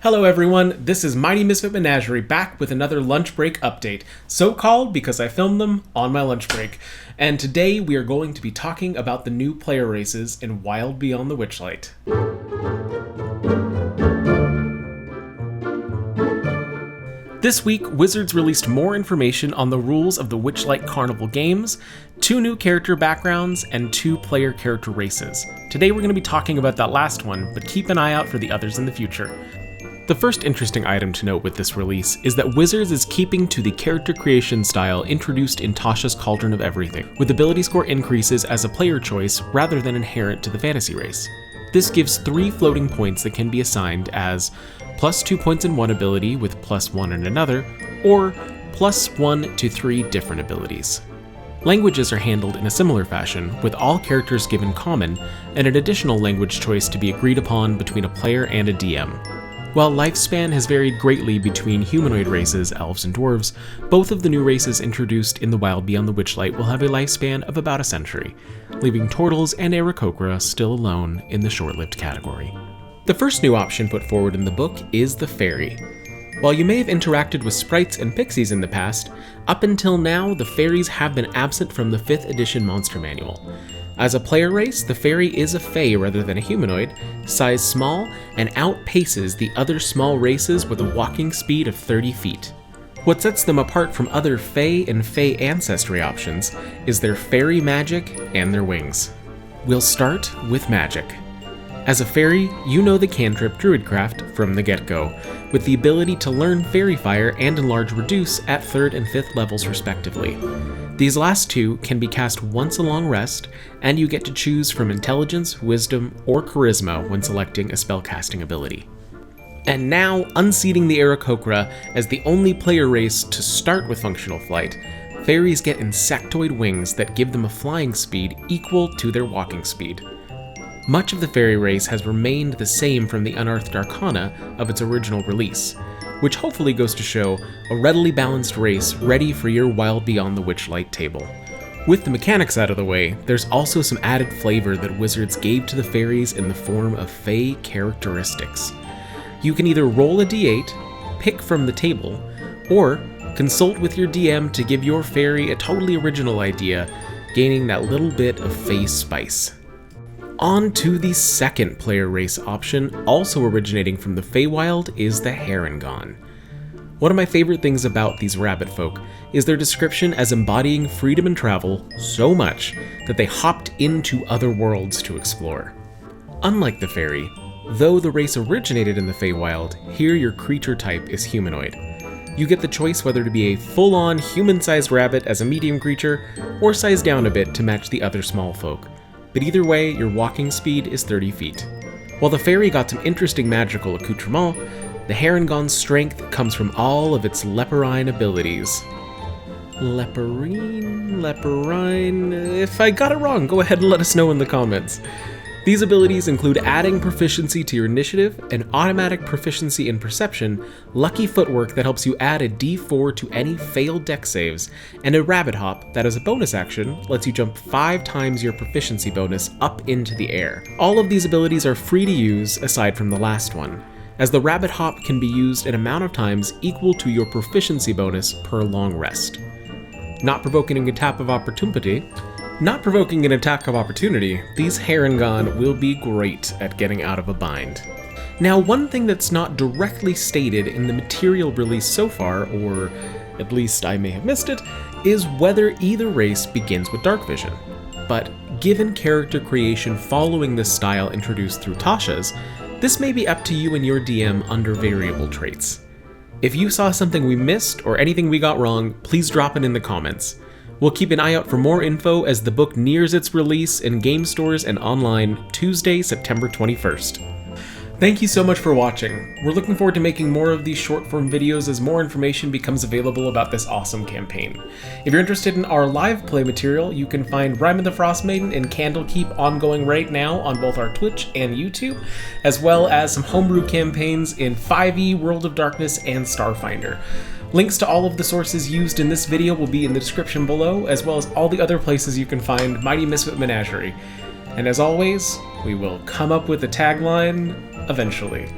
Hello everyone, this is Mighty Misfit Menagerie back with another lunch break update, so called because I filmed them on my lunch break. And today we are going to be talking about the new player races in Wild Beyond the Witchlight. This week, Wizards released more information on the rules of the Witchlight Carnival games, 2 new character backgrounds, and 2 player character races. Today we're going to be talking about that last one, but keep an eye out for the others in the future. The first interesting item to note with this release is that Wizards is keeping to the character creation style introduced in Tasha's Cauldron of Everything, with ability score increases as a player choice rather than inherent to the fantasy race. This gives 3 floating points that can be assigned as plus 2 points in one ability with plus 1 in another, or plus 1 to 3 different abilities. Languages are handled in a similar fashion, with all characters given common, and an additional language choice to be agreed upon between a player and a DM. While lifespan has varied greatly between humanoid races, elves and dwarves, both of the new races introduced in the Wild Beyond the Witchlight will have a lifespan of about a century, leaving Turtles and Aarakocra still alone in the short-lived category. The first new option put forward in the book is the Fairy. While you may have interacted with sprites and pixies in the past, up until now the fairies have been absent from the 5th edition Monster Manual. As a player race, the Fairy is a Fey rather than a humanoid, size small, and outpaces the other small races with a walking speed of 30 feet. What sets them apart from other Fey and Fey ancestry options is their fairy magic and their wings. We'll start with magic. As a fairy, you know the cantrip Druidcraft from the get-go, with the ability to learn Fairy Fire and Enlarge Reduce at 3rd and 5th levels respectively. These last 2 can be cast once a long rest, and you get to choose from Intelligence, Wisdom, or Charisma when selecting a spellcasting ability. And now, unseating the Aarakocra as the only player race to start with functional flight, fairies get insectoid wings that give them a flying speed equal to their walking speed. Much of the fairy race has remained the same from the Unearthed Arcana of its original release, which hopefully goes to show a readily balanced race ready for your Wild Beyond the Witchlight table. With the mechanics out of the way, there's also some added flavor that Wizards gave to the fairies in the form of Fey characteristics. You can either roll a d8, pick from the table, or consult with your DM to give your fairy a totally original idea, gaining that little bit of Fey spice. On to the second player race option, also originating from the Feywild, is the Heron Gone. One of my favorite things about these rabbit folk is their description as embodying freedom and travel so much that they hopped into other worlds to explore. Unlike the fairy, though the race originated in the Feywild, here your creature type is humanoid. You get the choice whether to be a full-on human-sized rabbit as a medium creature, or size down a bit to match the other small folk. But either way, your walking speed is 30 feet. While the fairy got some interesting magical accoutrements, the Heron Gone's strength comes from all of its leporine abilities. Leporine? If I got it wrong, go ahead and let us know in the comments. These abilities include adding proficiency to your initiative, an automatic proficiency in perception, lucky footwork that helps you add a d4 to any failed dex saves, and a rabbit hop that as a bonus action lets you jump 5 times your proficiency bonus up into the air. All of these abilities are free to use aside from the last one, as the rabbit hop can be used an amount of times equal to your proficiency bonus per long rest. Not provoking an attack of opportunity, these Heron Gone will be great at getting out of a bind. Now, one thing that's not directly stated in the material released so far, or at least I may have missed it, is whether either race begins with dark vision. But given character creation following this style introduced through Tasha's, this may be up to you and your DM under variable traits. If you saw something we missed or anything we got wrong, please drop it in the comments. We'll keep an eye out for more info as the book nears its release in game stores and online Tuesday, September 21st. Thank you so much for watching. We're looking forward to making more of these short-form videos as more information becomes available about this awesome campaign. If you're interested in our live play material, you can find Rime of the Frostmaiden and Candlekeep ongoing right now on both our Twitch and YouTube, as well as some homebrew campaigns in 5e, World of Darkness, and Starfinder. Links to all of the sources used in this video will be in the description below, as well as all the other places you can find Mighty Misfit Menagerie. And as always, we will come up with a tagline eventually.